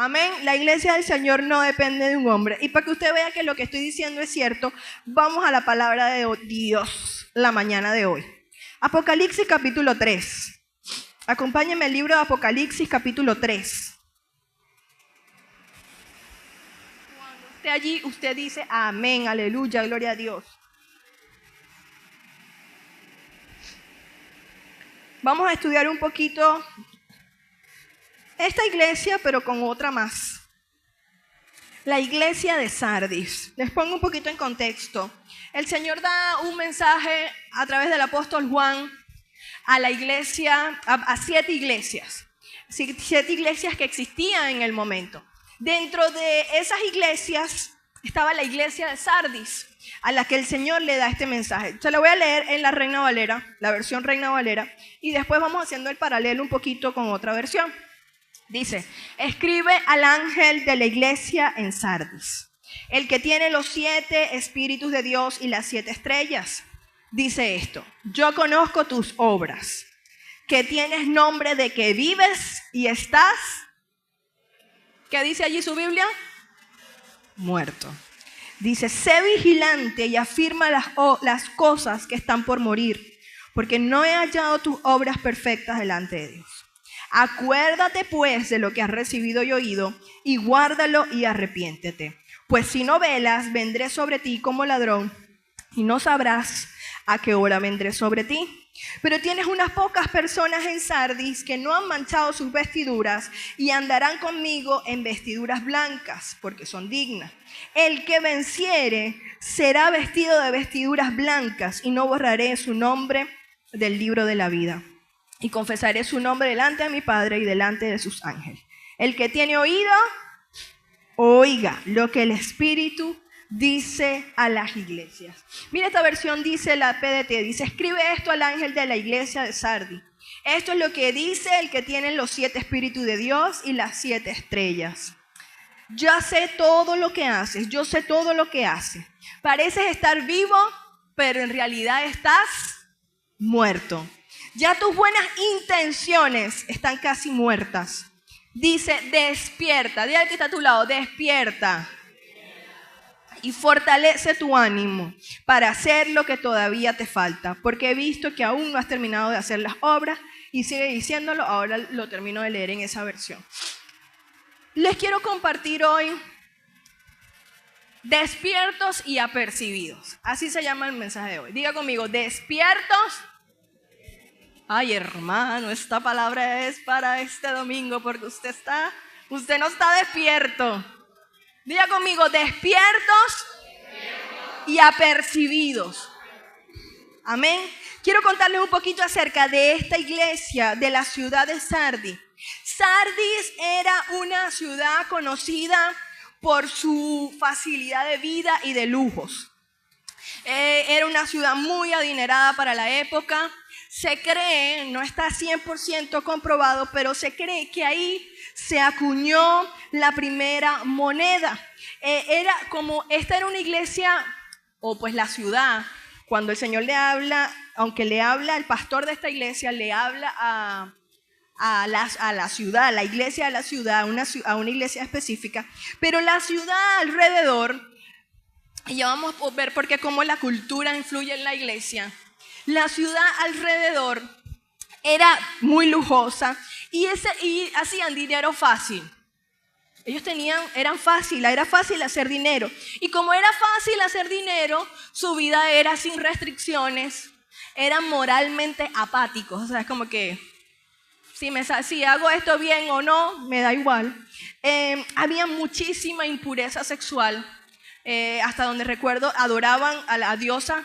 Amén. La iglesia del Señor no depende de un hombre. Y para que usted vea que lo que estoy diciendo es cierto, vamos a la palabra de Dios la mañana de hoy. Apocalipsis capítulo 3. Acompáñenme al libro de Apocalipsis capítulo 3. Cuando esté allí, usted dice amén, aleluya, gloria a Dios. Vamos a estudiar un poquito esta iglesia, pero con otra más. La iglesia de Sardis. Les pongo un poquito en contexto. El Señor da un mensaje a través del apóstol Juan a la iglesia, a 7 iglesias. 7 iglesias que existían en el momento. Dentro de esas iglesias estaba la iglesia de Sardis, a la que el Señor le da este mensaje. Se lo voy a leer en la Reina Valera, la versión Reina Valera, y después vamos haciendo el paralelo un poquito con otra versión. Dice, escribe al ángel de la iglesia en Sardis, el que tiene los 7 espíritus de Dios y las 7 estrellas. Dice esto, yo conozco tus obras, que tienes nombre de que vives y estás, ¿qué dice allí su Biblia? Muerto. Dice, sé vigilante y afirma las cosas que están por morir, porque no he hallado tus obras perfectas delante de Dios. Acuérdate pues de lo que has recibido y oído, y guárdalo y arrepiéntete. Pues si no velas, vendré sobre ti como ladrón, y no sabrás a qué hora vendré sobre ti. Pero tienes unas pocas personas en Sardis que no han manchado sus vestiduras, y andarán conmigo en vestiduras blancas, porque son dignas. El que venciere será vestido de vestiduras blancas, y no borraré su nombre del libro de la vida. Y confesaré su nombre delante de mi Padre y delante de sus ángeles. El que tiene oído, oiga lo que el Espíritu dice a las iglesias. Mira, esta versión dice la PDT, dice, escribe esto al ángel de la iglesia de Sardis. Esto es lo que dice el que tiene los 7 espíritus de Dios y las 7 estrellas. Ya sé todo lo que haces, yo sé todo lo que haces. Pareces estar vivo, pero en realidad estás muerto. Ya tus buenas intenciones están casi muertas. Dice, despierta. Dile al que está a tu lado, despierta. Y fortalece tu ánimo para hacer lo que todavía te falta. Porque he visto que aún no has terminado de hacer las obras. Y sigue diciéndolo, ahora lo termino de leer en esa versión. Les quiero compartir hoy despiertos y apercibidos. Así se llama el mensaje de hoy. Diga conmigo, despiertos. Ay, hermano, esta palabra es para este domingo porque usted no está despierto. Diga conmigo, despiertos y apercibidos. Amén. Quiero contarles un poquito acerca de esta iglesia de la ciudad de Sardis. Sardis era una ciudad conocida por su facilidad de vida y de lujos. Era una ciudad muy adinerada para la época. Se cree, no está 100% comprobado, pero se cree que ahí se acuñó la primera moneda. Esta era una iglesia, o pues la ciudad, cuando el Señor le habla, aunque le habla al pastor de esta iglesia, le habla a la ciudad, a la iglesia de la ciudad, a una iglesia específica, pero la ciudad alrededor, y ya vamos a ver porque cómo la cultura influye en la iglesia. La ciudad alrededor era muy lujosa y hacían dinero fácil. Era fácil hacer dinero. Y como era fácil hacer dinero, su vida era sin restricciones, eran moralmente apáticos. O sea, es como que si hago esto bien o no, me da igual. Había muchísima impureza sexual. Hasta donde recuerdo, adoraban a la diosa,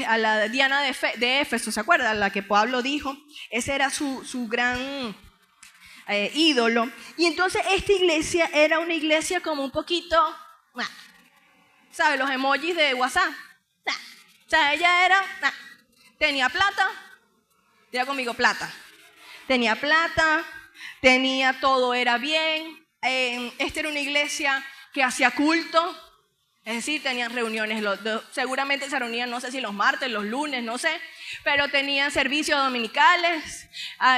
a la Diana de Éfeso, ¿se acuerdan? A la que Pablo dijo. Ese era su gran ídolo. Y entonces esta iglesia era una iglesia como un poquito, ¿sabes? Los emojis de WhatsApp. O sea, ella tenía plata, diga conmigo plata. Tenía plata, todo era bien. Esta era una iglesia que hacía culto. Es decir, tenían reuniones, seguramente se reunían, no sé si los martes, los lunes, no sé, pero tenían servicios dominicales,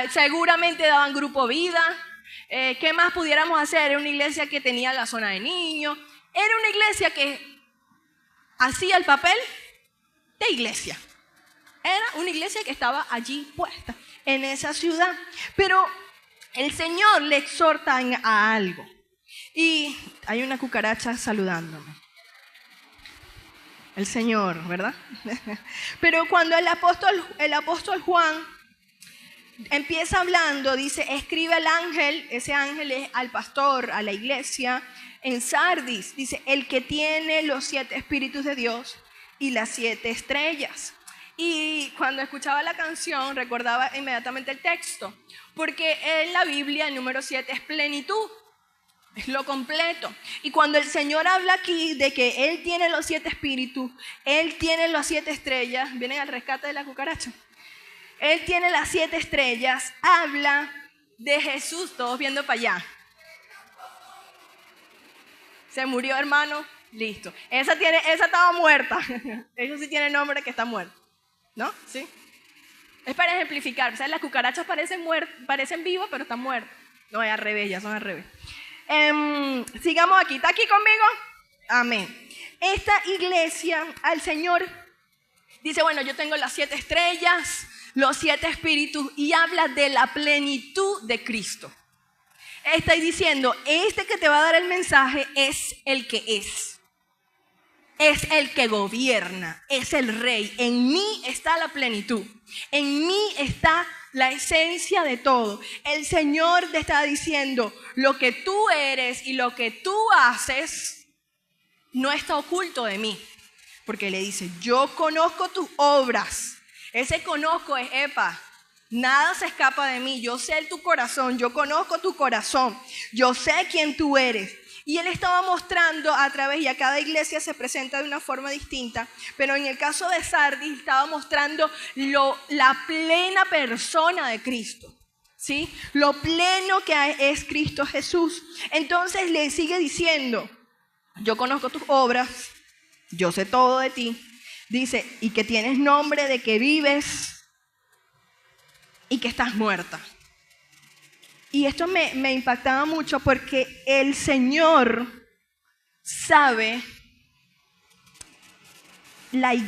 seguramente daban grupo vida, ¿Qué más pudiéramos hacer? Era una iglesia que tenía la zona de niños. Era una iglesia que hacía el papel de iglesia. Era una iglesia que estaba allí puesta, en esa ciudad. Pero el Señor le exhorta a algo. Y hay una cucaracha saludándome. El Señor, ¿verdad? Pero cuando el apóstol Juan empieza hablando, dice, escribe al ángel, ese ángel es al pastor, a la iglesia, en Sardis, dice, el que tiene los 7 espíritus de Dios y las 7 estrellas. Y cuando escuchaba la canción recordaba inmediatamente el texto, porque en la Biblia el número 7 es plenitud, es lo completo. Y cuando el Señor habla aquí de que Él tiene los 7 espíritus, Él tiene las 7 estrellas, vienen al rescate de la cucaracha, Él tiene las 7 estrellas, habla de Jesús, todos viendo para allá. Se murió, hermano, listo. Esa estaba muerta, ella sí tiene nombre que está muerta. ¿No? ¿Sí? Es para ejemplificar. O sea, las cucarachas parecen vivas, pero están muertas. No, es al revés, ya son al revés. Sigamos aquí. ¿Está aquí conmigo? Amén. Esta iglesia, al Señor, dice, bueno, yo tengo las 7 estrellas, los 7 espíritus, y habla de la plenitud de Cristo. Está diciendo, este que te va a dar el mensaje es el que es. Es el que gobierna, es el rey. En mí está la plenitud. En mí está la esencia de todo. El Señor te está diciendo, lo que tú eres y lo que tú haces no está oculto de mí. Porque le dice, yo conozco tus obras. Ese conozco es, epa, nada se escapa de mí. Yo sé tu corazón, yo conozco tu corazón. Yo sé quién tú eres. Y Él estaba mostrando a través, y a cada iglesia se presenta de una forma distinta, pero en el caso de Sardis estaba mostrando la plena persona de Cristo, ¿sí? Lo pleno que es Cristo Jesús. Entonces le sigue diciendo, yo conozco tus obras, yo sé todo de ti. Dice, y que tienes nombre de que vives y que estás muerta. Y esto me impactaba mucho porque el Señor sabe,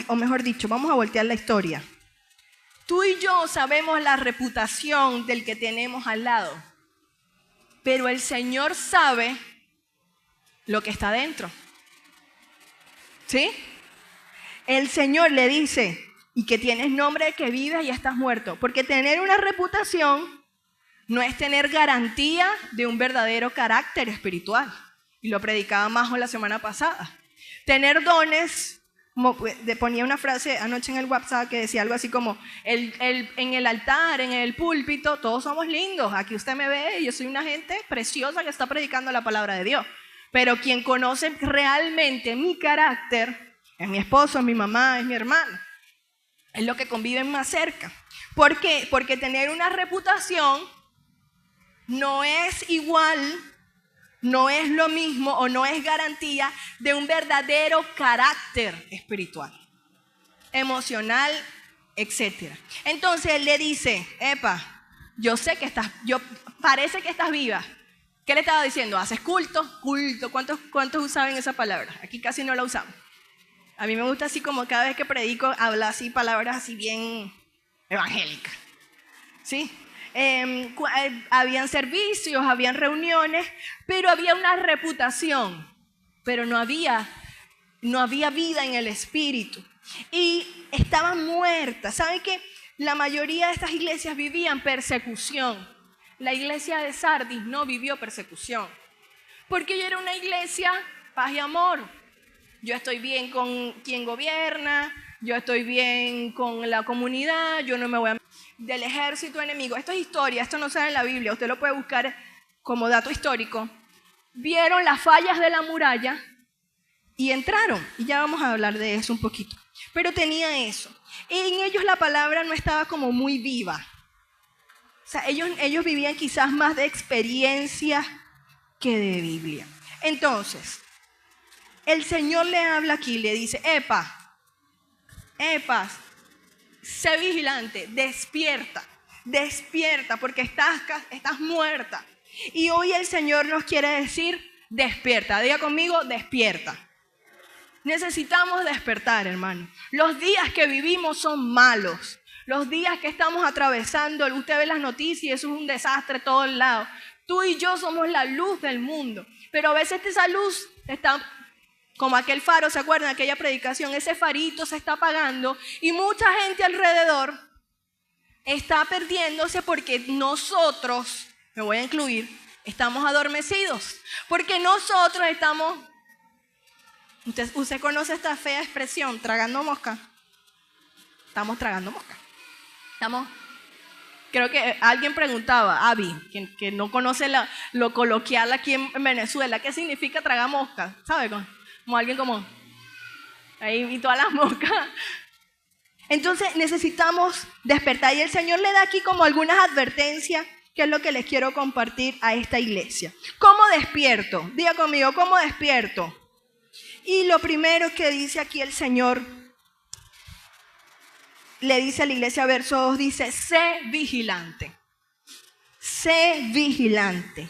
o mejor dicho, vamos a voltear la historia. Tú y yo sabemos la reputación del que tenemos al lado, pero el Señor sabe lo que está dentro. ¿Sí? El Señor le dice, y que tienes nombre de que vives y estás muerto, porque tener una reputación no es tener garantía de un verdadero carácter espiritual. Y lo predicaba Majo la semana pasada. Tener dones, ponía una frase anoche en el WhatsApp que decía algo así como, en el altar, en el púlpito, todos somos lindos. Aquí usted me ve y yo soy una gente preciosa que está predicando la palabra de Dios. Pero quien conoce realmente mi carácter es mi esposo, es mi mamá, es mi hermano. Es lo que conviven más cerca. ¿Por qué? Porque tener una reputación no es igual, no es lo mismo o no es garantía de un verdadero carácter espiritual, emocional, etc. Entonces él le dice, epa, yo sé que parece que estás viva. ¿Qué le estaba diciendo? ¿Haces culto? Culto. ¿Cuántos usaban esa palabra? Aquí casi no la usamos. A mí me gusta así como cada vez que predico, hablar así palabras así bien evangélicas. ¿Sí? Habían servicios, habían reuniones, pero había una reputación, pero no había vida en el espíritu. Y estaban muertas. ¿Saben qué? La mayoría de estas iglesias vivían persecución. La iglesia de Sardis no vivió persecución, porque ella era una iglesia paz y amor. Yo estoy bien con quien gobierna, yo estoy bien con la comunidad, yo no me voy a del ejército enemigo. Esto es historia, esto no sale en la Biblia, usted lo puede buscar como dato histórico. Vieron las fallas de la muralla y entraron, y ya vamos a hablar de eso un poquito. Pero tenía eso. En ellos la palabra no estaba como muy viva. O sea, ellos vivían quizás más de experiencia que de Biblia. Entonces, el Señor le habla aquí, le dice, epa, sé vigilante, despierta, porque estás muerta. Y hoy el Señor nos quiere decir, despierta. Diga conmigo, despierta. Necesitamos despertar, hermano. Los días que vivimos son malos. Los días que estamos atravesando, usted ve las noticias y eso es un desastre a todos lados. Tú y yo somos la luz del mundo. Pero a veces esa luz está como aquel faro, ¿se acuerdan de aquella predicación? Ese farito se está apagando y mucha gente alrededor está perdiéndose porque nosotros, me voy a incluir, estamos adormecidos. Porque nosotros estamos, usted conoce esta fea expresión, tragando mosca. Estamos tragando mosca. Creo que alguien preguntaba, Abby, que no conoce lo coloquial aquí en Venezuela, ¿qué significa tragar mosca? ¿Sabe? Como alguien como ahí y todas las moscas. Entonces necesitamos despertar y el Señor le da aquí como algunas advertencias, que es lo que les quiero compartir a esta iglesia. ¿Cómo despierto? Diga conmigo, ¿cómo despierto? Y lo primero que dice aquí el Señor, le dice a la iglesia, verso 2, dice, sé vigilante. Sé vigilante.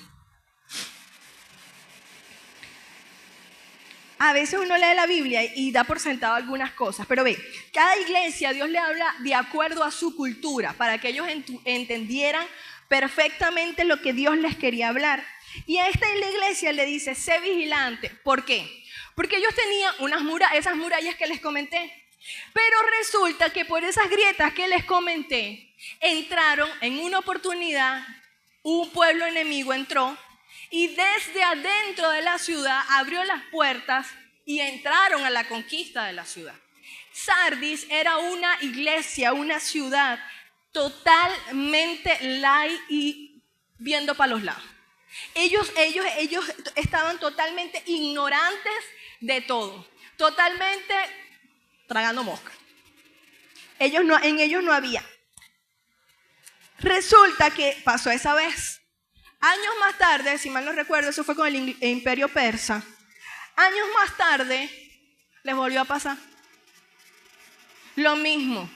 A veces uno lee la Biblia y da por sentado algunas cosas, pero ve, cada iglesia Dios le habla de acuerdo a su cultura, para que ellos entendieran perfectamente lo que Dios les quería hablar. Y a esta iglesia le dice, sé vigilante. ¿Por qué? Porque ellos tenían esas murallas que les comenté. Pero resulta que por esas grietas que les comenté, entraron en una oportunidad, un pueblo enemigo entró y desde adentro de la ciudad abrió las puertas y entraron a la conquista de la ciudad. Sardis era una iglesia, una ciudad totalmente light y viendo para los lados. Ellos estaban totalmente ignorantes de todo, totalmente tragando mosca. En ellos no había. Resulta que pasó esa vez. Años más tarde, si mal no recuerdo, eso fue con el imperio persa. Años más tarde, les volvió a pasar. Lo mismo.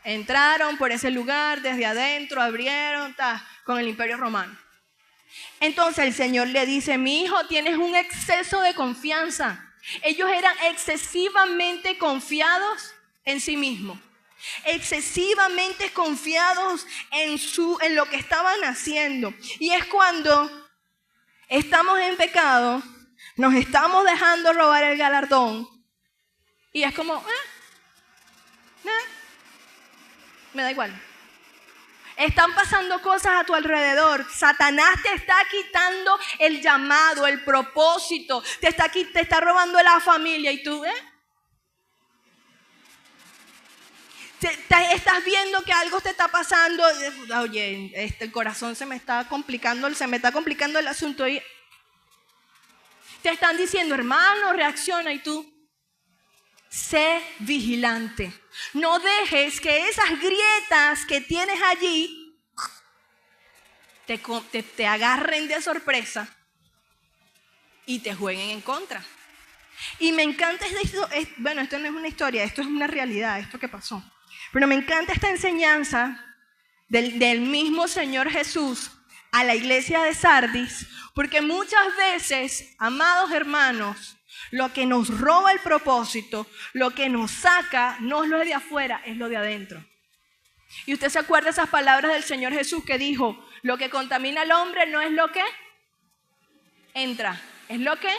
Entraron por ese lugar, desde adentro, abrieron, con el imperio romano. Entonces el Señor le dice, mi hijo, tienes un exceso de confianza. Ellos eran excesivamente confiados en sí mismos, excesivamente confiados en lo que estaban haciendo. Y es cuando estamos en pecado, nos estamos dejando robar el galardón y es como, me da igual. Están pasando cosas a tu alrededor. Satanás te está quitando el llamado, el propósito. Te está robando la familia. Y tú, estás viendo que algo te está pasando. Oye, el corazón se me está complicando el asunto. Y te están diciendo, hermano, reacciona. Y tú, sé vigilante. No dejes que esas grietas que tienes allí te agarren de sorpresa y te jueguen en contra. Y me encanta esto no es una historia, esto es una realidad, esto que pasó. Pero me encanta esta enseñanza del mismo Señor Jesús a la iglesia de Sardis, porque muchas veces, amados hermanos, lo que nos roba el propósito, lo que nos saca, no es lo de afuera, es lo de adentro. Y usted se acuerda de esas palabras del Señor Jesús que dijo, lo que contamina al hombre no es lo que entra, es lo que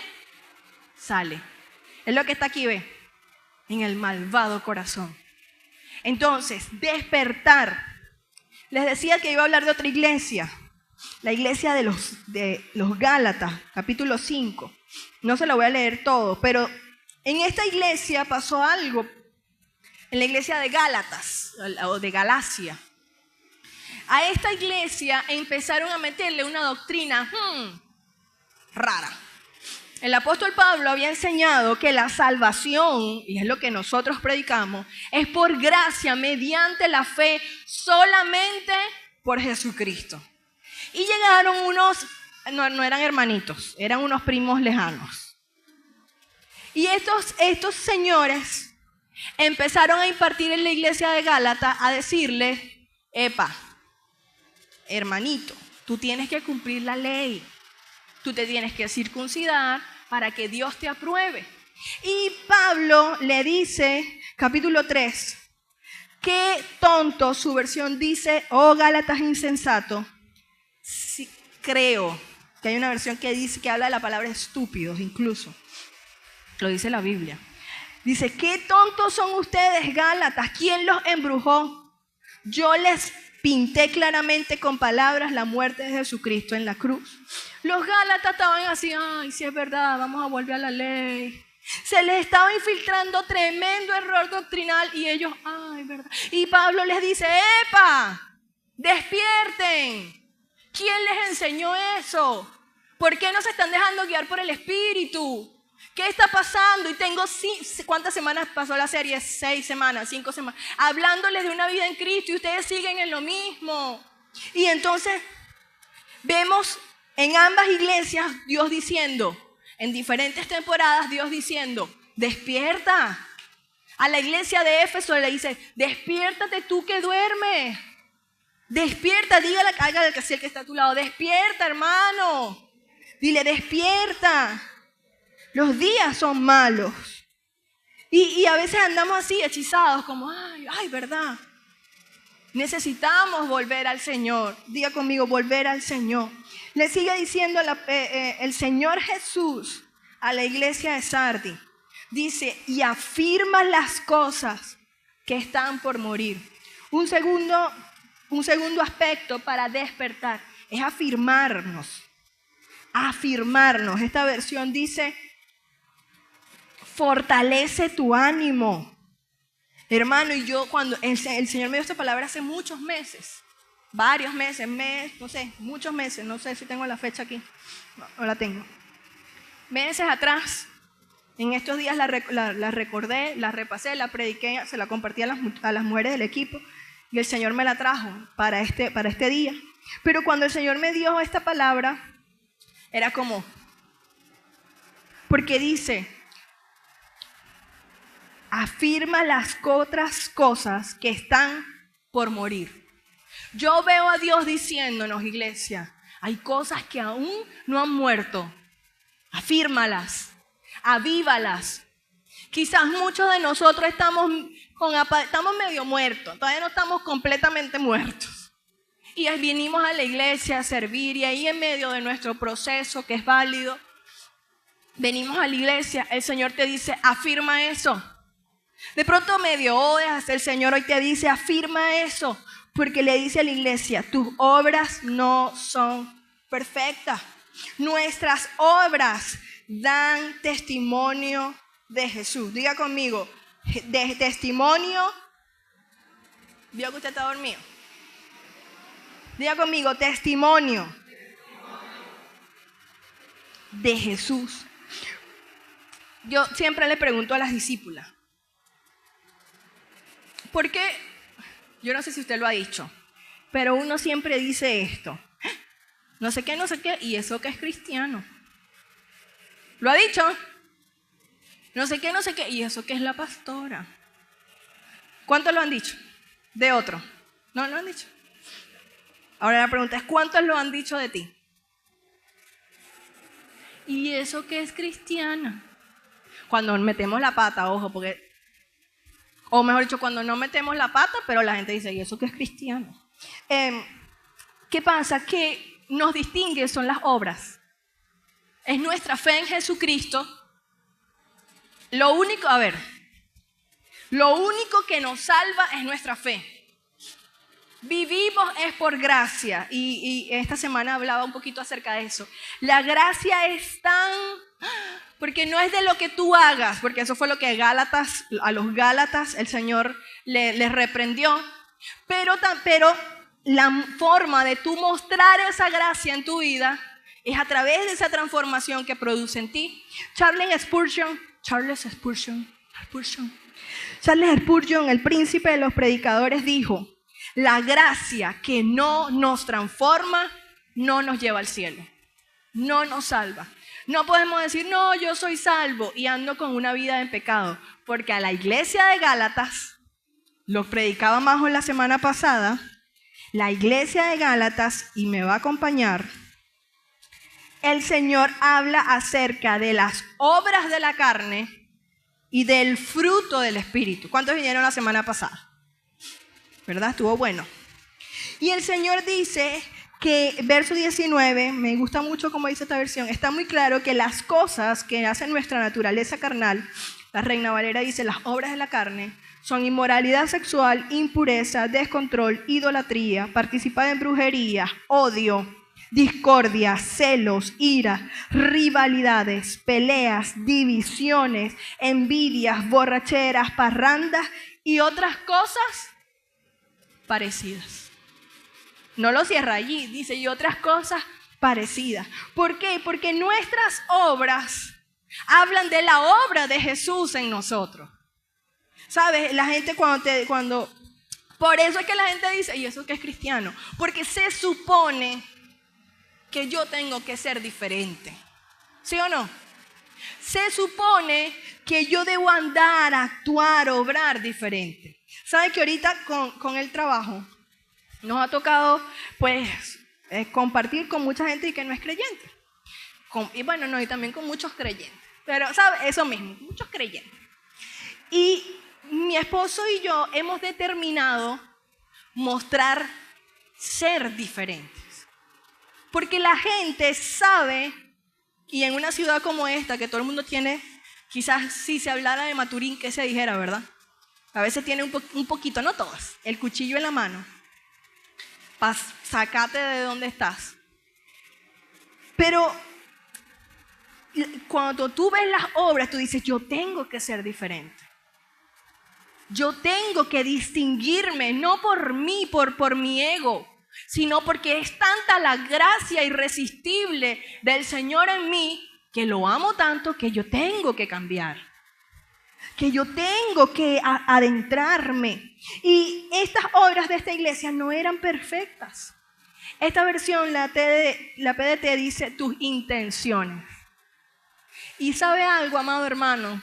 sale. Es lo que está aquí, ve, en el malvado corazón. Entonces, despertar. Les decía que iba a hablar de otra iglesia, la iglesia de los Gálatas, capítulo 5. No se lo voy a leer todo, pero en esta iglesia pasó algo, en la iglesia de Gálatas, o de Galacia. A esta iglesia empezaron a meterle una doctrina rara. El apóstol Pablo había enseñado que la salvación, y es lo que nosotros predicamos, es por gracia, mediante la fe, solamente por Jesucristo. Y llegaron unos, no eran hermanitos, eran unos primos lejanos. Y estos señores empezaron a impartir en la iglesia de Gálatas a decirle, epa, hermanito, Tú tienes que cumplir la ley. Tú te tienes que circuncidar para que Dios te apruebe. Y Pablo le dice, capítulo 3, qué tonto, su versión dice, oh Gálatas insensato. Sí, creo que hay una versión que dice, que habla de la palabra estúpidos incluso. Lo dice la Biblia. Dice, qué tontos son ustedes, Gálatas. ¿Quién los embrujó? Yo les pinté claramente con palabras la muerte de Jesucristo en la cruz. Los Gálatas estaban así, ay, sí es verdad, vamos a volver a la ley. Se les estaba infiltrando tremendo error doctrinal y ellos, ay, verdad. Y Pablo les dice, ¡epa! ¡Despierten! ¿Quién les enseñó eso? ¿Por qué no se están dejando guiar por el Espíritu? ¿Qué está pasando? Y tengo, ¿cuántas semanas pasó la serie? 6 semanas, 5 semanas. Hablándoles de una vida en Cristo y ustedes siguen en lo mismo. Y entonces vemos en ambas iglesias Dios diciendo, en diferentes temporadas Dios diciendo, despierta. A la iglesia de Éfeso le dice, despiértate tú que duermes. Despierta, dígale al que está a tu lado, despierta hermano. Dile, despierta. Los días son malos. Y a veces andamos así, hechizados, como, ay, verdad. Necesitamos volver al Señor. Diga conmigo, volver al Señor. Le sigue diciendo el Señor Jesús a la iglesia de Sardis. Dice, y afirma las cosas que están por morir. Un segundo aspecto para despertar es afirmarnos. Afirmarnos. Esta versión dice, fortalece tu ánimo. Hermano, y yo cuando el Señor me dio esta palabra hace muchos meses, varios meses, no sé, muchos meses, no sé si tengo la fecha aquí, no la tengo. Meses atrás, en estos días la recordé, la repasé, la prediqué, se la compartí a las mujeres del equipo y el Señor me la trajo para este día. Pero cuando el Señor me dio esta palabra, era como, porque dice, afirma las otras cosas que están por morir. Yo veo a Dios diciéndonos, iglesia, hay cosas que aún no han muerto. Afírmalas, avívalas. Quizás muchos de nosotros estamos medio muertos, todavía no estamos completamente muertos. Y vinimos a la iglesia a servir y ahí en medio de nuestro proceso que es válido, venimos a la iglesia, el Señor te dice, afirma eso. De pronto medio odas, el Señor hoy te dice, afirma eso, porque le dice a la iglesia, tus obras no son perfectas. Nuestras obras dan testimonio de Jesús. Diga conmigo, de testimonio. ¿Vio que usted está dormido? Diga conmigo, testimonio de Jesús. Yo siempre le pregunto a las discípulas, ¿por qué? Yo no sé si usted lo ha dicho, pero uno siempre dice esto, no sé qué, y eso que es cristiano. ¿Lo ha dicho? No sé qué, y eso que es la pastora. ¿Cuántos lo han dicho? De otro. ¿No lo han dicho? Ahora la pregunta es, ¿cuántos lo han dicho de ti? ¿Y eso que es cristiana? Cuando metemos la pata, ojo, porque... O mejor dicho, cuando no metemos la pata, pero la gente dice, ¿y eso qué es cristiano? ¿Qué pasa? Que nos distingue son las obras. Es nuestra fe en Jesucristo. Lo único que nos salva es nuestra fe. Vivimos es por gracia. Y esta semana hablaba un poquito acerca de eso. La gracia es tan... Porque no es de lo que tú hagas, porque eso fue lo que a los Gálatas el Señor les reprendió. Pero la forma de tú mostrar esa gracia en tu vida es a través de esa transformación que produce en ti. Charles Spurgeon, el príncipe de los predicadores, dijo, la gracia que no nos transforma no nos lleva al cielo, no nos salva. No podemos decir, no, yo soy salvo y ando con una vida en pecado, porque a la iglesia de Gálatas, lo predicaba Majo la semana pasada, la iglesia de Gálatas, y me va a acompañar, el Señor habla acerca de las obras de la carne y del fruto del Espíritu. ¿Cuántos vinieron la semana pasada? ¿Verdad? Estuvo bueno. Y el Señor dice que, verso 19, me gusta mucho cómo dice esta versión, está muy claro que las cosas que hacen nuestra naturaleza carnal, la Reina Valera dice, las obras de la carne, son inmoralidad sexual, impureza, descontrol, idolatría, participar en brujería, odio, discordia, celos, ira, rivalidades, peleas, divisiones, envidias, borracheras, parrandas y otras cosas parecidas. No lo cierra allí, dice, y otras cosas parecidas. ¿Por qué? Porque nuestras obras hablan de la obra de Jesús en nosotros. ¿Sabes? La gente por eso es que la gente dice, ¿y eso qué es cristiano? Porque se supone que yo tengo que ser diferente. ¿Sí o no? Se supone que yo debo andar, actuar, obrar diferente. ¿Sabes que ahorita con el trabajo nos ha tocado pues compartir con mucha gente y que no es creyente? Y bueno, no, y también con muchos creyentes. Pero, ¿sabes? Eso mismo, muchos creyentes. Y mi esposo y yo hemos determinado mostrar ser diferentes. Porque la gente sabe, y en una ciudad como esta, que todo el mundo tiene, quizás si se hablara de Maturín, ¿qué se dijera, verdad? A veces tiene un poquito, no todas, el cuchillo en la mano, para sacarte de donde estás. Pero cuando tú ves las obras, tú dices, yo tengo que ser diferente. Yo tengo que distinguirme, no por mí, por mi ego, sino porque es tanta la gracia irresistible del Señor en mí, que lo amo tanto que yo tengo que cambiar, que yo tengo que adentrarme. Y estas obras de esta iglesia no eran perfectas. Esta versión, la PDT, dice tus intenciones. Y ¿sabe algo, amado hermano?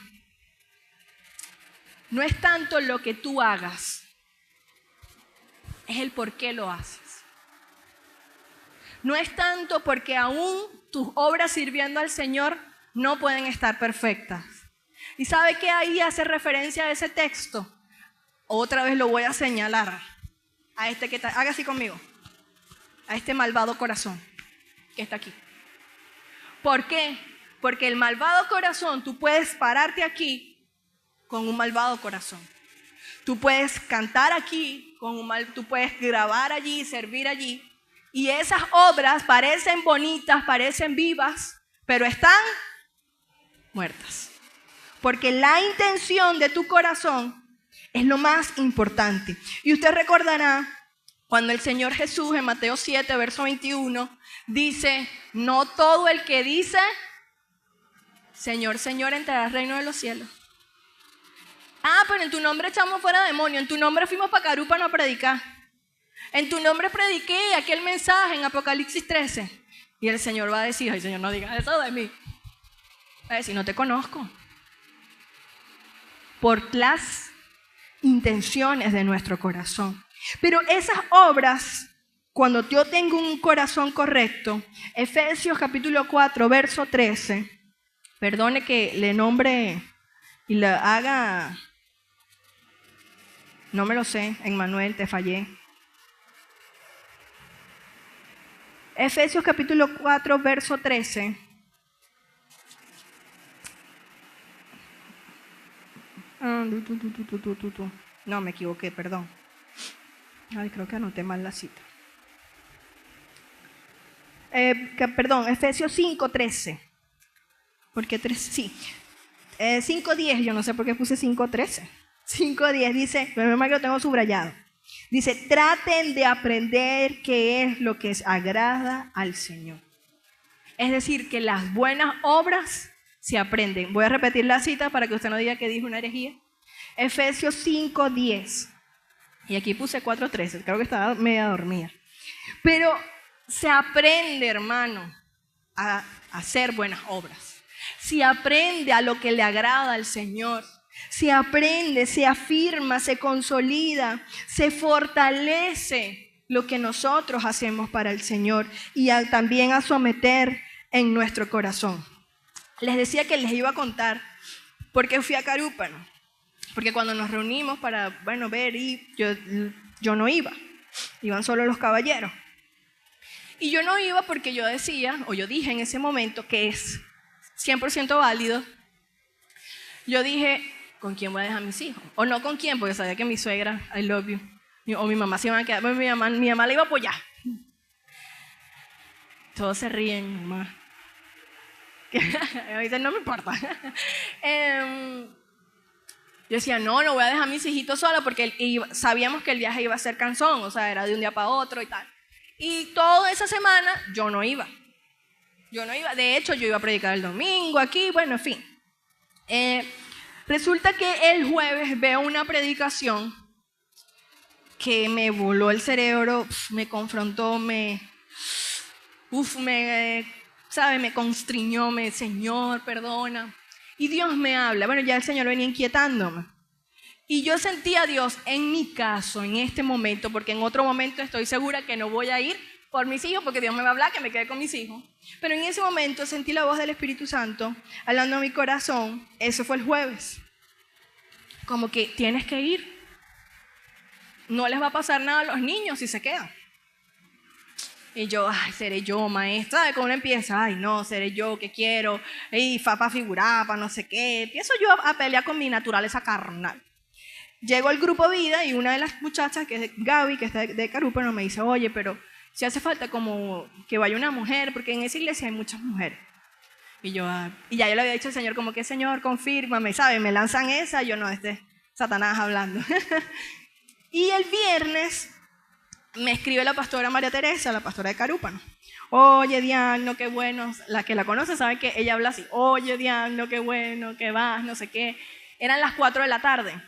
No es tanto lo que tú hagas, es el por qué lo haces. No es tanto porque aún tus obras sirviendo al Señor no pueden estar perfectas. ¿Y sabe qué ahí hace referencia a ese texto? Otra vez lo voy a señalar a este que está, haga así conmigo, a este malvado corazón que está aquí. ¿Por qué? Porque el malvado corazón, tú puedes pararte aquí con un malvado corazón. Tú puedes cantar aquí, tú puedes grabar allí, servir allí. Y esas obras parecen bonitas, parecen vivas, pero están muertas. Porque la intención de tu corazón es lo más importante. Y usted recordará cuando el Señor Jesús en Mateo 7, verso 21, dice, no todo el que dice, Señor, Señor, entrará al reino de los cielos. Ah, pero en tu nombre echamos fuera demonios, en tu nombre fuimos para Carupa a predicar. En tu nombre prediqué aquel mensaje en Apocalipsis 13. Y el Señor va a decir, ay Señor, no digas eso de mí. Va a decir, no te conozco. Por las intenciones de nuestro corazón. Pero esas obras, cuando yo tengo un corazón correcto, Efesios capítulo 4, verso 13, perdone que le nombre y le haga, no me lo sé, Emmanuel, te fallé. Efesios capítulo 4, verso 13. No, me equivoqué, perdón. Ay, creo que anoté mal la cita. Efesios 5, 13. ¿Por qué 13? Sí. 5:10, yo no sé por qué puse 5:13. 5:10 dice, pero que lo tengo subrayado. Dice, traten de aprender qué es lo que agrada al Señor. Es decir, que las buenas obras se aprenden. Voy a repetir la cita para que usted no diga que dije una herejía. Efesios 5:10. Y aquí puse 4:13, creo que estaba media dormida. Pero se aprende, hermano, a hacer buenas obras. Se aprende a lo que le agrada al Señor. Se aprende, se afirma, se consolida, se fortalece lo que nosotros hacemos para el Señor y también a someter en nuestro corazón. Les decía que les iba a contar por qué fui a Carúpano. Porque cuando nos reunimos para, ver, y yo no iba. Iban solo los caballeros. Y yo no iba porque yo decía, o yo dije en ese momento, que es 100% válido. Yo dije, ¿con quién voy a dejar a mis hijos? O no con quién, porque sabía que mi suegra, I love you, o mi mamá se iban a quedar. Mi mamá le iba a apoyar. Todos se ríen, mamá. A veces no me importa. Yo decía, no voy a dejar a mis hijitos solos porque sabíamos que el viaje iba a ser cansón, o sea, era de un día para otro y tal. Y toda esa semana yo no iba. De hecho, yo iba a predicar el domingo aquí, bueno, en fin. Resulta que el jueves veo una predicación que me voló el cerebro, me confrontó, me constriñó, Señor, perdona. Y Dios me habla. Bueno, ya el Señor venía inquietándome. Y yo sentí a Dios en mi caso, en este momento, porque en otro momento estoy segura que no voy a ir por mis hijos, porque Dios me va a hablar, que me quede con mis hijos. Pero en ese momento sentí la voz del Espíritu Santo hablando a mi corazón. Eso fue el jueves. Como que tienes que ir. No les va a pasar nada a los niños si se quedan. Y yo, seré yo, maestra. ¿Sabes cómo uno empieza? No, seré yo, que quiero. Para figurar, para no sé qué. Empiezo yo a pelear con mi naturaleza carnal. Llego al grupo Vida y una de las muchachas, que es Gaby, que está de Carúpano, me dice, oye, pero si hace falta como que vaya una mujer, porque en esa iglesia hay muchas mujeres. Y yo, y ya yo le había dicho al Señor, como que Señor, confírmame, ¿sabes? Me lanzan esa, yo no, Satanás hablando. Y el viernes me escribe la pastora María Teresa, la pastora de Carúpano. Oye, Diana, qué bueno. La que la conoce sabe que ella habla así. Oye, Diana, qué bueno que vas, no sé qué. Eran las 4 de la tarde.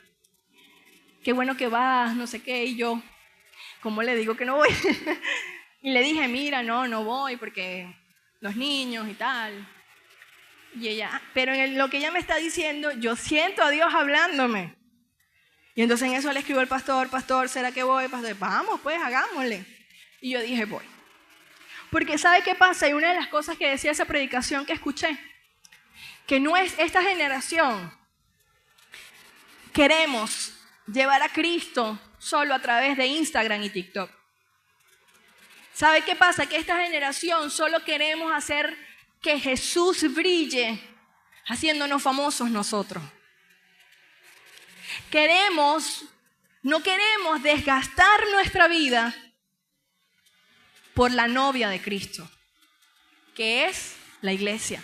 Qué bueno que vas, no sé qué. Y yo, ¿cómo le digo que no voy? Y le dije, mira, no voy porque los niños y tal. Y ella, pero en lo que ella me está diciendo, yo siento a Dios hablándome. Y entonces en eso le escribo al pastor, ¿será que voy? Pastor, vamos pues, hagámosle. Y yo dije, voy. Porque ¿sabe qué pasa? Y una de las cosas que decía esa predicación que escuché, que no es esta generación, queremos llevar a Cristo solo a través de Instagram y TikTok. ¿Sabe qué pasa? Que esta generación solo queremos hacer que Jesús brille haciéndonos famosos nosotros. No queremos desgastar nuestra vida por la novia de Cristo, que es la iglesia.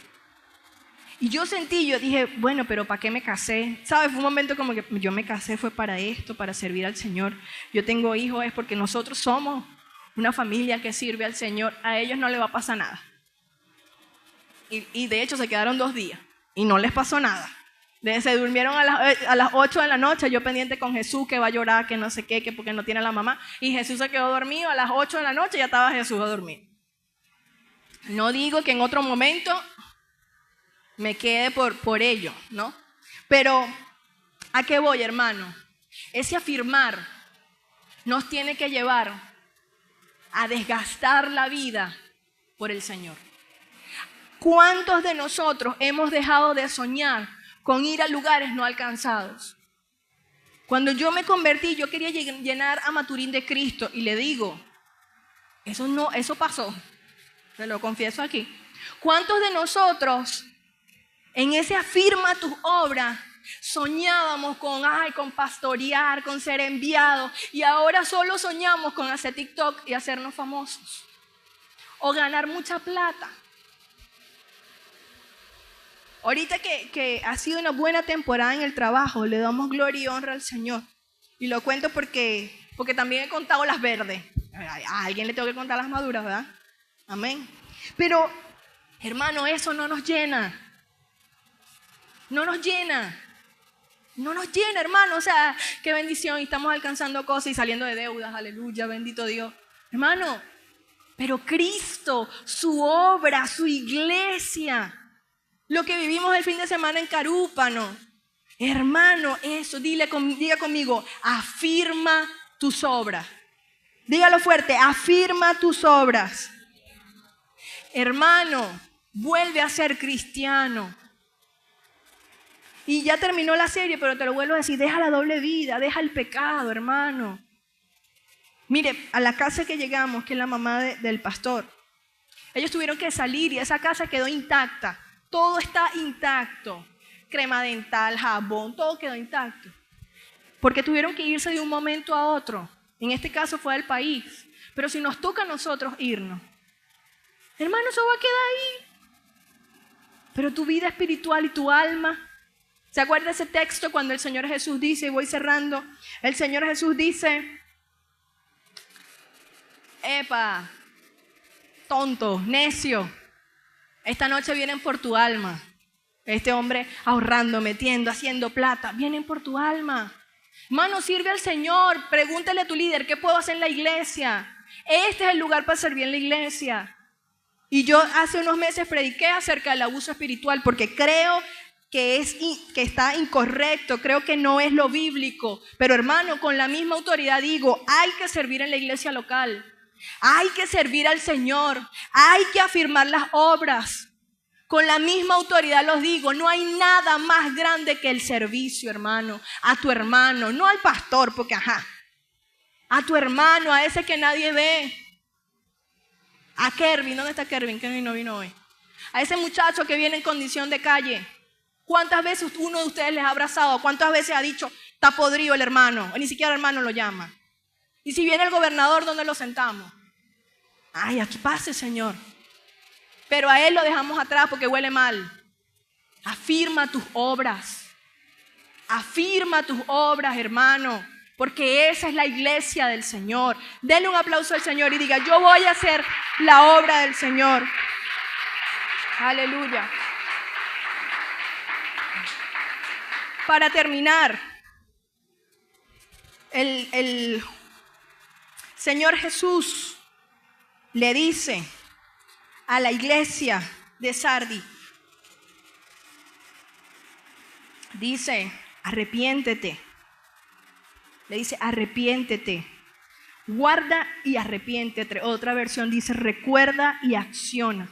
Y yo dije, bueno, pero ¿para qué me casé? ¿Sabes? Fue un momento como que yo me casé, fue para esto, para servir al Señor. Yo tengo hijos, es porque nosotros somos una familia que sirve al Señor. A ellos no les va a pasar nada. Y de hecho se quedaron 2 días y no les pasó nada. Se durmieron a las 8 de la noche, yo pendiente con Jesús, que va a llorar, que no sé qué, que porque no tiene a la mamá. Y Jesús se quedó dormido, a las 8 de la noche ya estaba Jesús a dormir. No digo que en otro momento me quede por ello, ¿no? Pero, ¿a qué voy, hermano? Ese afirmar nos tiene que llevar a desgastar la vida por el Señor. ¿Cuántos de nosotros hemos dejado de soñar con ir a lugares no alcanzados? Cuando yo me convertí, yo quería llenar a Maturín de Cristo y le digo, eso pasó, te lo confieso aquí. ¿Cuántos de nosotros en ese afirma tus obras soñábamos con pastorear, con ser enviados, y ahora solo soñamos con hacer TikTok y hacernos famosos o ganar mucha plata? Ahorita que ha sido una buena temporada en el trabajo, le damos gloria y honra al Señor. Y lo cuento porque también he contado las verdes. A alguien le tengo que contar las maduras, ¿verdad? Amén. Pero, hermano, eso no nos llena. No nos llena, hermano. O sea, qué bendición. Y estamos alcanzando cosas y saliendo de deudas. Aleluya, bendito Dios. Hermano, pero Cristo, su obra, su iglesia, lo que vivimos el fin de semana en Carúpano. Hermano, eso, diga conmigo, afirma tus obras. Dígalo fuerte, afirma tus obras. Hermano, vuelve a ser cristiano. Y ya terminó la serie, pero te lo vuelvo a decir, deja la doble vida, deja el pecado, hermano. Mire, a la casa que llegamos, que es la mamá del pastor, ellos tuvieron que salir y esa casa quedó intacta. Todo está intacto. Crema dental, jabón, todo quedó intacto. Porque tuvieron que irse de un momento a otro. En este caso fue del país. Pero si nos toca a nosotros irnos, hermano, eso va a quedar ahí. Pero tu vida espiritual y tu alma. ¿Se acuerda ese texto cuando el Señor Jesús dice, y voy cerrando, el Señor Jesús dice, epa, tonto, necio, esta noche vienen por tu alma. Este hombre ahorrando, metiendo, haciendo plata, vienen por tu alma. Hermano, sirve al Señor, pregúntale a tu líder, ¿qué puedo hacer en la iglesia? Este es el lugar para servir en la iglesia. Y yo hace unos meses prediqué acerca del abuso espiritual porque creo que está incorrecto, creo que no es lo bíblico. Pero hermano, con la misma autoridad digo, hay que servir en la iglesia local. Hay que servir al Señor, hay que afirmar las obras. Con la misma autoridad los digo, no hay nada más grande que el servicio, hermano, a tu hermano, no al pastor, porque a tu hermano, a ese que nadie ve. A Kervin, ¿dónde está Kervin? Kervin no vino hoy. A ese muchacho que viene en condición de calle. ¿Cuántas veces uno de ustedes les ha abrazado? ¿Cuántas veces ha dicho, está podrido el hermano? O ni siquiera el hermano lo llama. Y si viene el gobernador, ¿dónde lo sentamos? Ay, aquí pase, Señor. Pero a él lo dejamos atrás porque huele mal. Afirma tus obras. Afirma tus obras, hermano. Porque esa es la iglesia del Señor. Denle un aplauso al Señor y diga, yo voy a hacer la obra del Señor. Aleluya. Para terminar, el Señor Jesús le dice a la iglesia de Sardis, dice, arrepiéntete. Le dice, arrepiéntete. Guarda y arrepiéntete. Otra versión dice, recuerda y acciona.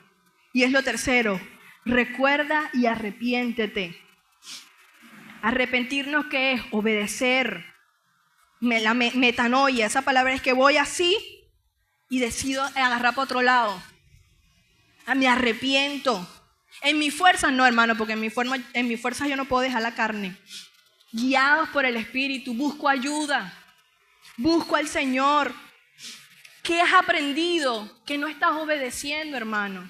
Y es lo tercero, recuerda y arrepiéntete. Arrepentirnos, ¿qué es? Obedecer. La metanoia, esa palabra es que voy así y decido agarrar para otro lado. Me arrepiento. En mi fuerza no, hermano, porque en mi fuerza yo no puedo dejar la carne. Guiados por el Espíritu, busco ayuda. Busco al Señor. ¿Qué has aprendido que no estás obedeciendo, hermano?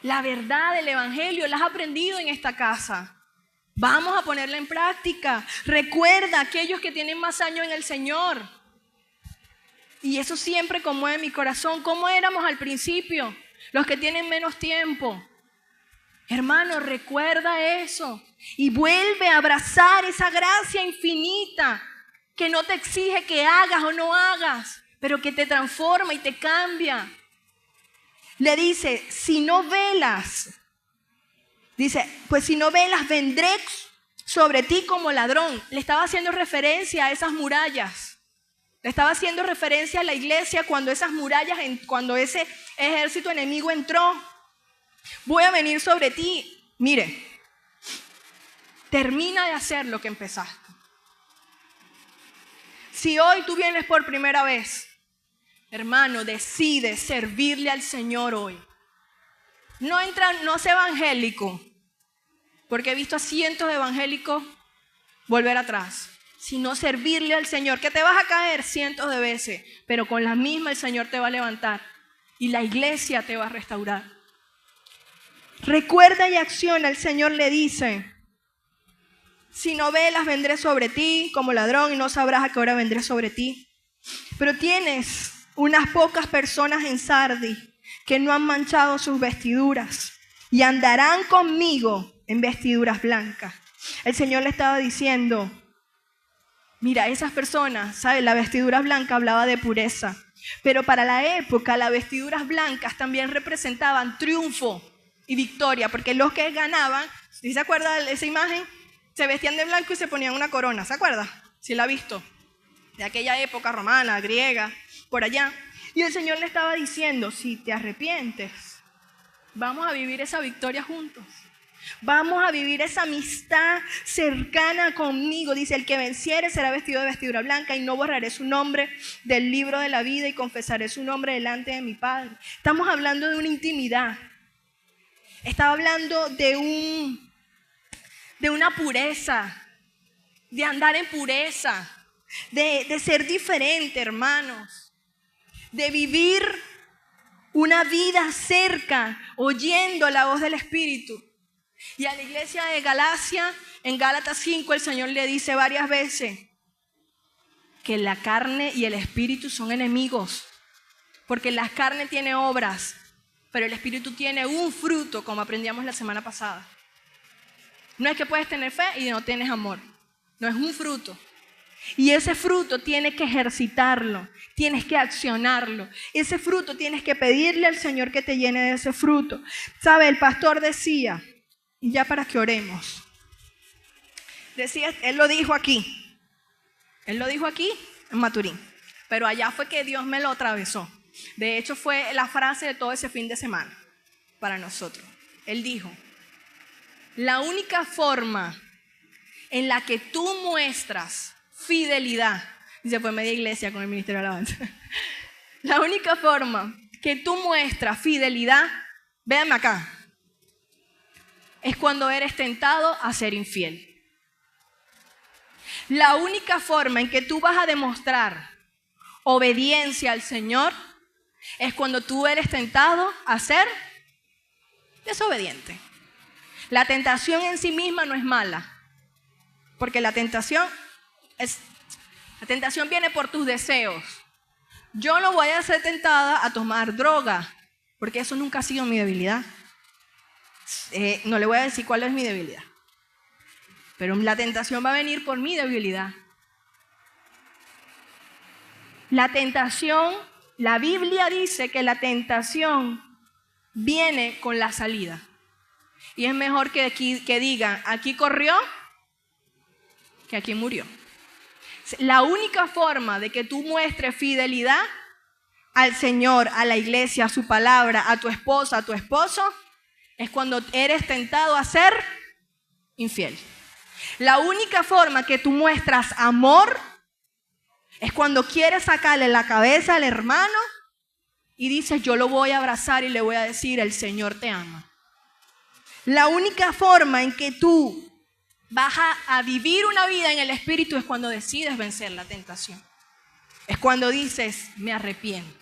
La verdad del Evangelio la has aprendido en esta casa. Vamos a ponerla en práctica. Recuerda a aquellos que tienen más años en el Señor. Y eso siempre conmueve mi corazón. ¿Cómo éramos al principio? Los que tienen menos tiempo. Hermano, recuerda eso. Y vuelve a abrazar esa gracia infinita que no te exige que hagas o no hagas, pero que te transforma y te cambia. Le dice, si no velas, dice, pues si no velas, vendré sobre ti como ladrón. Le estaba haciendo referencia a esas murallas. Le estaba haciendo referencia a la iglesia cuando esas murallas, cuando ese ejército enemigo entró. Voy a venir sobre ti. Mire, termina de hacer lo que empezaste. Si hoy tú vienes por primera vez, hermano, decide servirle al Señor hoy. No sé evangélico, porque he visto a cientos de evangélicos volver atrás, sino servirle al Señor, que te vas a caer cientos de veces, pero con la misma el Señor te va a levantar y la iglesia te va a restaurar. Recuerda y acciona, el Señor le dice, si no velas vendré sobre ti como ladrón y no sabrás a qué hora vendré sobre ti. Pero tienes unas pocas personas en Sardis que no han manchado sus vestiduras y andarán conmigo en vestiduras blancas. El Señor le estaba diciendo, mira, esas personas, ¿sabes? La vestidura blanca hablaba de pureza, pero para la época las vestiduras blancas también representaban triunfo y victoria, porque los que ganaban, ¿sí se acuerda de esa imagen? Se vestían de blanco y se ponían una corona, ¿se acuerda? ¿Sí la ha visto? de aquella época romana, griega, por allá. Y el Señor le estaba diciendo, si te arrepientes, vamos a vivir esa victoria juntos. Vamos a vivir esa amistad cercana conmigo. Dice, el que venciere será vestido de vestidura blanca y no borraré su nombre del libro de la vida y confesaré su nombre delante de mi Padre. Estamos hablando de una intimidad. Estaba hablando de una pureza, de andar en pureza, de ser diferente, hermanos, de vivir una vida cerca, oyendo la voz del Espíritu. Y a la iglesia de Galacia, en Gálatas 5, el Señor le dice varias veces que la carne y el Espíritu son enemigos, porque la carne tiene obras, pero el Espíritu tiene un fruto, como aprendíamos la semana pasada. No es que puedes tener fe y no tienes amor, no es un fruto. Y ese fruto tienes que ejercitarlo, tienes que accionarlo. Ese fruto tienes que pedirle al Señor que te llene de ese fruto. ¿Sabe? El pastor decía, y ya para que oremos, decía, él lo dijo aquí en Maturín, pero allá fue que Dios me lo atravesó. De hecho fue la frase de todo ese fin de semana para nosotros. Él dijo, la única forma en la que tú muestras fidelidad, y se fue media iglesia con el ministerio de alabanza, la única forma que tú muestras fidelidad, véanme acá, es cuando eres tentado a ser infiel. La única forma en que tú vas a demostrar obediencia al Señor es cuando tú eres tentado a ser desobediente. La tentación en sí misma no es mala, porque la tentación viene por tus deseos. Yo no voy a ser tentada a tomar droga, porque eso nunca ha sido mi debilidad. No le voy a decir cuál es mi debilidad, pero la tentación va a venir por mi debilidad. La tentación, la Biblia dice que la tentación viene con la salida. Y es mejor que digan, aquí corrió, que aquí murió. La única forma de que tú muestres fidelidad al Señor, a la iglesia, a su palabra, a tu esposa, a tu esposo, es cuando eres tentado a ser infiel. La única forma que tú muestras amor es cuando quieres sacarle la cabeza al hermano y dices, yo lo voy a abrazar y le voy a decir, el Señor te ama. La única forma en que tú vas a vivir una vida en el Espíritu es cuando decides vencer la tentación. Es cuando dices, me arrepiento.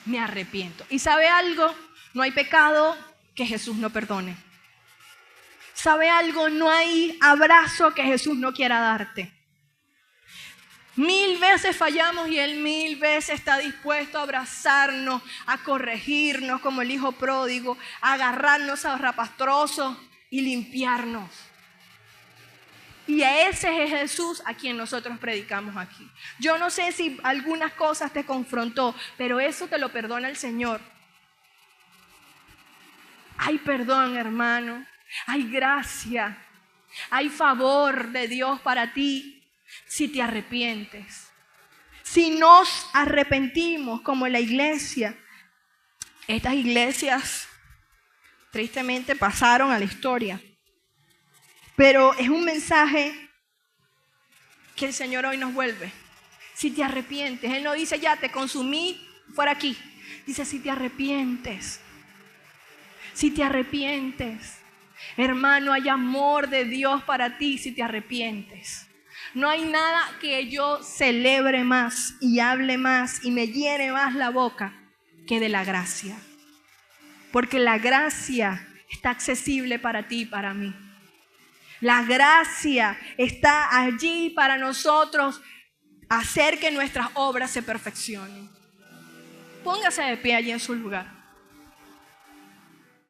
Me arrepiento. ¿Y sabe algo? No hay pecado que Jesús no perdone. ¿Sabe algo? No hay abrazo que Jesús no quiera darte. 1000 veces fallamos y Él 1000 veces está dispuesto a abrazarnos, a corregirnos como el hijo pródigo, a agarrarnos a rapastrosos y limpiarnos. Y a ese es Jesús a quien nosotros predicamos aquí. Yo no sé si algunas cosas te confrontó, pero eso te lo perdona el Señor. Hay perdón, hermano. Hay gracia. Hay favor de Dios para ti si te arrepientes. Si nos arrepentimos como la iglesia. Estas iglesias tristemente pasaron a la historia. Pero es un mensaje que el Señor hoy nos vuelve. Si te arrepientes. Él no dice ya te consumí, fuera aquí. Dice si te arrepientes. Si te arrepientes. Hermano, hay amor de Dios para ti si te arrepientes. No hay nada que yo celebre más y hable más y me llene más la boca que de la gracia. Porque la gracia está accesible para ti y para mí. La gracia está allí para nosotros hacer que nuestras obras se perfeccionen. Póngase de pie allí en su lugar.